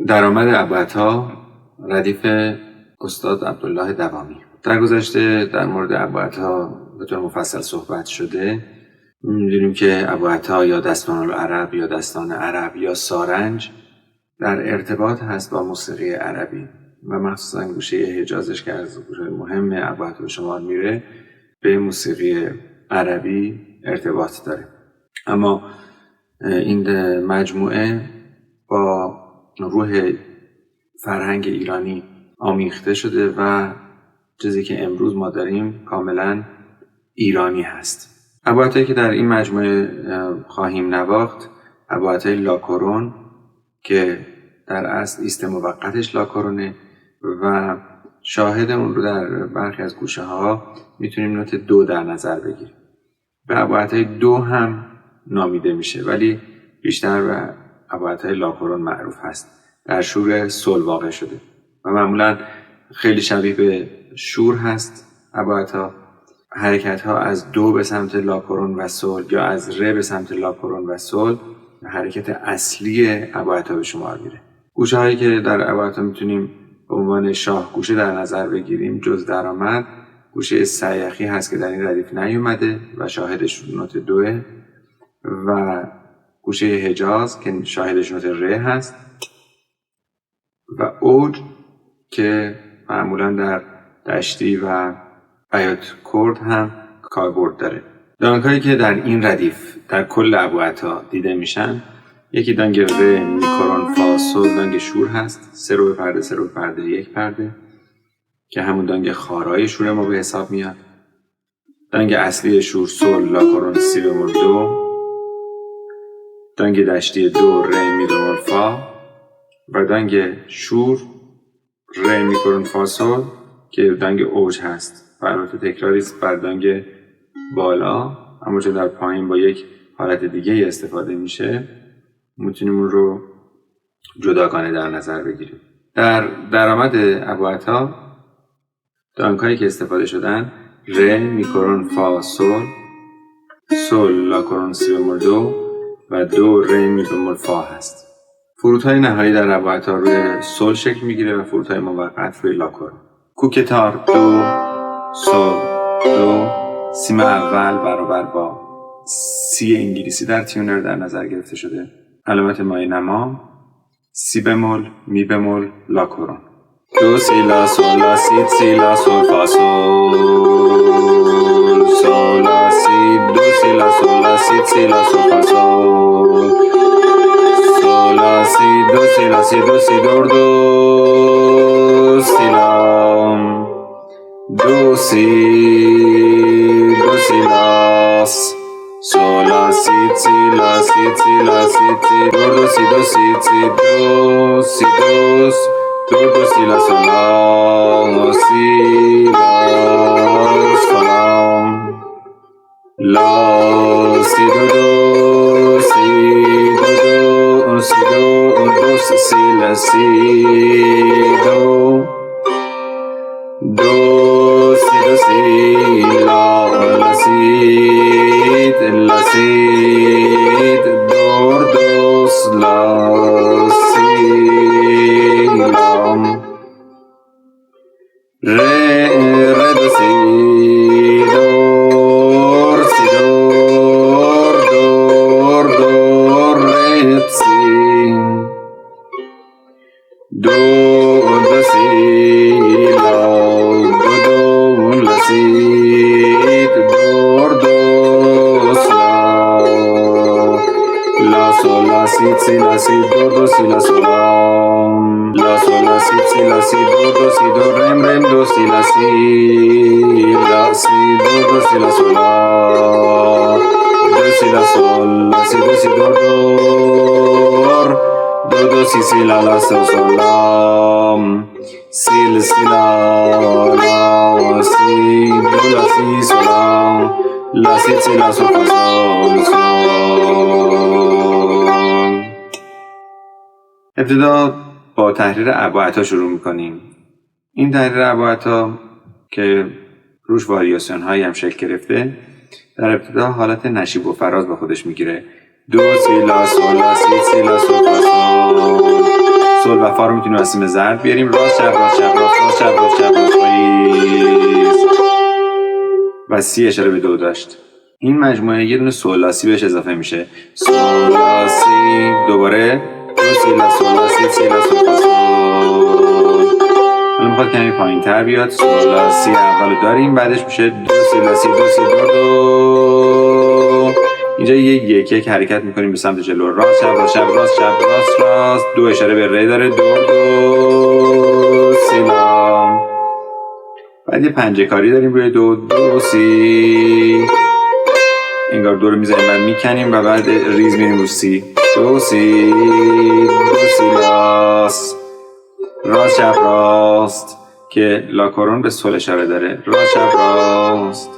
درآمد ابوعطا ردیف استاد عبدالله دوامی. در گذشته در مورد ابوعطا به طور مفصل صحبت شده. می‌دونیم که ابوعطا یا دستان العرب یا دستان عرب یا سارنج در ارتباط هست با موسیقی عربی و مخصوصا گوشه حجازش که از گوشه مهم ابوعطا به شمار میره به موسیقی عربی ارتباط داره. اما این مجموعه با روح فرهنگ ایرانی آمیخته شده و چیزی که امروز ما داریم کاملا ایرانی هست. ابوعطایی که در این مجموعه خواهیم نواخت ابوعطای لاکورون که در اصل ایست موقتش لاکورونه و شاهد اون رو در برخی از گوشه ها میتونیم نوت دو در نظر بگیریم. به ابوعطای دو هم نامیده میشه ولی بیشتر به ابوعطای لاکورون معروف هست. در شور سل واقع شده و معمولا خیلی شبیه به شور هست. ابوعطا حرکت ها از دو به سمت لاکورون و سل یا از ره به سمت لاکورون و سل حرکت اصلی ابوعطا به شمار میره. گوشه هایی که در ابوعطا میتونیم به عنوان شاه گوشه در نظر بگیریم جز درآمد گوشه سیخی هست که در این ردیف نیومده و شاهدش نوت دوه و گوشه حجاز که شاهدش نوت ره هست و اوج که معمولا در دشتی و بیات کرد هم کاربرد داره. دانگ‌هایی که در این ردیف در کل ابوعطا دیده میشن یکی دانگ ره میکرون فا سل دانگ شور هست، سه رو پرده سه رو پرده یک پرده که همون دانگ خارای شور ما به حساب میاد. دانگ اصلی شور سل لاکورون سی بمول دو، دانگ دشتی دو ره می بمول فا و دانگ شور ره میکرون فا سل که دانگ اوج هست و البته تکراری است بر دانگ بالا، اما چون در پایین با یک حالت دیگه استفاده میشه میتونیم اون رو جداگانه در نظر بگیریم. در درآمد ابوعطا دانگ‌هایی که استفاده شدن ره میکرون فا سل سل لاکورون سی بمول دو و دو ره می بمول فا هست. فروت‌های نهایی در ابوعطا روی سل شکل میگیره و فروت‌های موقت روی لاکورون. کوکتار دو سل دو سیم اول برابر با سی انگلیسی در تیونر در نظر گرفته شده. علامت مایه نما سی بمول می بمول لاکورون دو سی لا سل لا سی لا سل فا سل سل لا سی دو سی لا سل لا سی لا سل فا سل سل لا سی دو سی لا سی دو سی دور دو سی لا دو سی لاس سل لا سی لا سی لا سی دور دو سی دو سی دو سی دو دور دو سی لا سل لا سی لا سلام لا سی دو دو سی دو دو سی دو دو سی لا سی دو دو سی دو سی لا لا سی لا سی دور دوس لا سی لام ره ره دو سی دور سی دور دور دور ره سی دو سی لا دو لا سی دور دوس لا سل لا سی لا سی دور دو سی لا سلام لا سل لا سی دور دو سی دور رم رم دو سی لا سی دور دو سی لا سلام دو سی لا سل لا سی دو سی دور دور دو دو سی لا سل سلام سی لا لا سی دو لا سی سلام لا سی لا سل سل ابتدا با تحریر ابوعطا شروع میکنیم. این تحریر ابوعطا که روش واریاسیون هایی هم شکل گرفته در ابتدا حالت نشیب و فراز به خودش میگیره. دو سی لا سل لا سی لا سل فا سول و فا رو میتونیم از سیم زرد بیاریم. راست چپ راست چپ راست چپ راست چپ راست و سی اشاره به دو داشت. این مجموعه یه دونه سول لا سی بهش اضافه میشه. سول لا سی، دوباره دو سی لا سول لا سی سی لا سول فا سول. حالا میخواد کمی پایین تر بیاد. سول لا سی اولو داریم، بعدش میشه دو سی لا سی دو سی دو دو. اینجا یک یک حرکت میکنیم به سمت جلو. راست چپ راست چپ راست چپ راست راست. دو اشاره به ری داره. دو سی لا. بعد یه پنجه کاری داریم روی دو سی. انگار دو رو میزنیم بعد میکنیم و بعد ریز میریم رو سی. دو سی لاس. راست چپ راست که لا کورون به سول اشاره داره. راست چپ راست.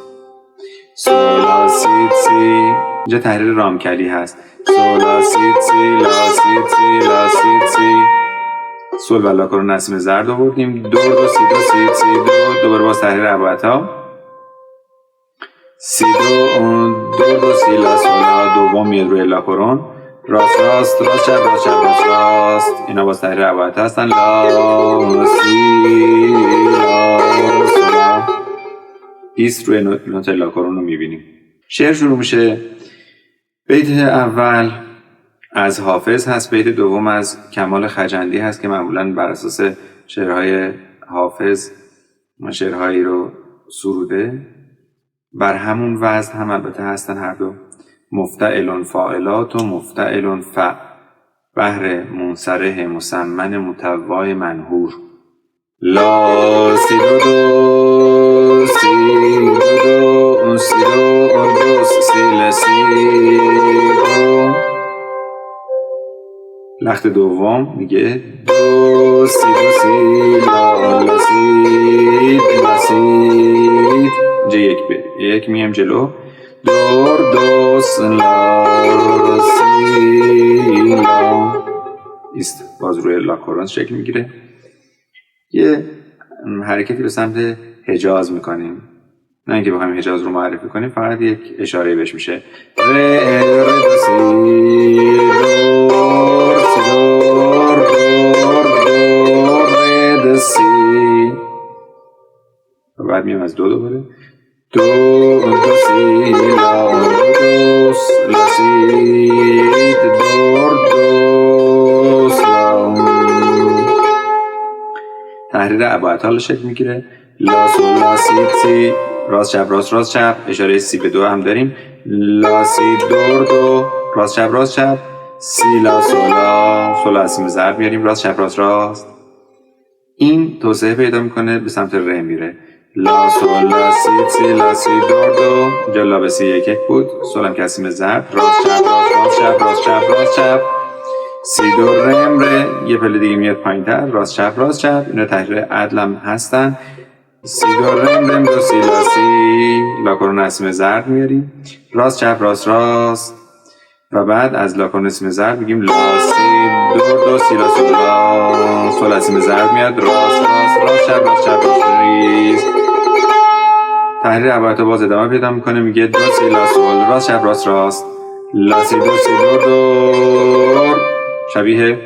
سول لا سی سی. اینجا تحریر رامکلی هست. سول لا سی سی لا سی سی لا سی سی. سول و لا کورون نسیم زرد آوردیم. دو سی سی دو. دوباره باز تحریر ابوعطا. سی دو سی لا سول لا. دوم میاد روی لا کورون. راست راست راست چپ راست چپ راست راست. اینا باز تحریر ابوعطا هستن. لا سی لا سول لا. ایست روی نوت لا کورون رو میبینیم. شعر شروع میشه. بیت اول از حافظ هست، بیت دوم از کمال خجندی هست که معمولاً بر اساس شعرهای حافظ شعرهایی رو سروده. بر همون وزن هم البته هستن هر دو. مفتعلون فاعلات و مفتعلون فع. بحر منصرح مسمن متوای منهور. لا سی دو دو سی دو دو سی دو دو سی لسی دو. لخت دوم میگه دو سی لا لا سی لا سی. اینجا یک میم جلو. دو لا سی لا. ایست باز روی لا کورون شکل میگیره. یه حرکتی به سمت حجاز میکنیم، نه اینکه بخوایم حجاز رو معرفی کنیم، فقط یک اشاره بهش میشه. ره دو سی دور سی دور دور ره دو سی. و بعد میام از دو دوباره. دو سی لا دو لا سی دور دو لا. تحریر ابوعطا شکل میگیره. لا سول لا سی سی. راست چپ راست راست چپ. اشاره سی به دو هم داریم. لا سی دور دو. راست چپ راست چپ. سی لا سول لا. سول لا سیم زرد میاریم. راست چپ راست راست. این توسعه پیدا میکنه به سمت ره میره. لا سول لا سی سی لا سی دور دو. اینجا لا به سی یک بود. سول هم که سیم زرد. راست چپ راست راست چپ راست چپ راست چپ. سی دو رم ره. یه پله دیگه میاد پایین تر. راست چپ راست چپ. اینا تحریر عدل هم هستن. سی دو رم دو سی لا سی. لا کورون نسیم زرد میاریم. راست چپ راست راست. و بعد از لا کورون نسیم زرد میگیم لا سی دو سی لا سول لا. سول نسیم زرد میاد. راست راست راست چپ راست چپ راست ریز. تحریر ابوعطا باز ادامه پیدا میکنه. میگه دو سی لا سول راست چپ راست راست. لا سی دو سی دور. شبیه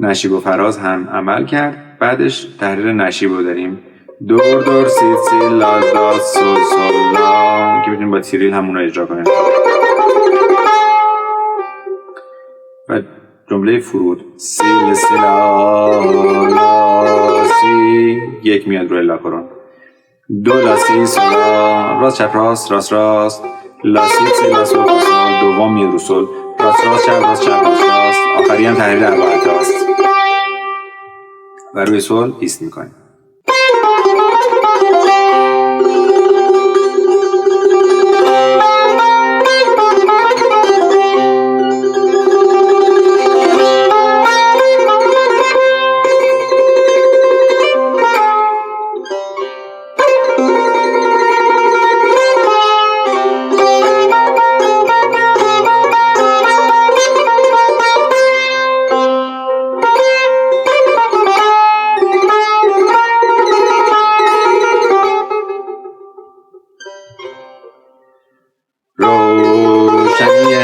نشیب و فراز هم عمل کرد. بعدش تحریر نشیب رو داریم. دور سی سی لا لا سول سول لا که میتونیم با تیریل همون رو اجرا کنیم. و جمله فرود سی سی لا لا سی. یک میاد روی لا کورون. دو لا سی سول لا. راست چپ راست راست راست. لا سی سی لا سول سول. دوم میاد رو سول. راست راست چپ راست چپ راست راست. آخری هم تحریر ابوعطا است و روی سول ایست میکنیم. روشنی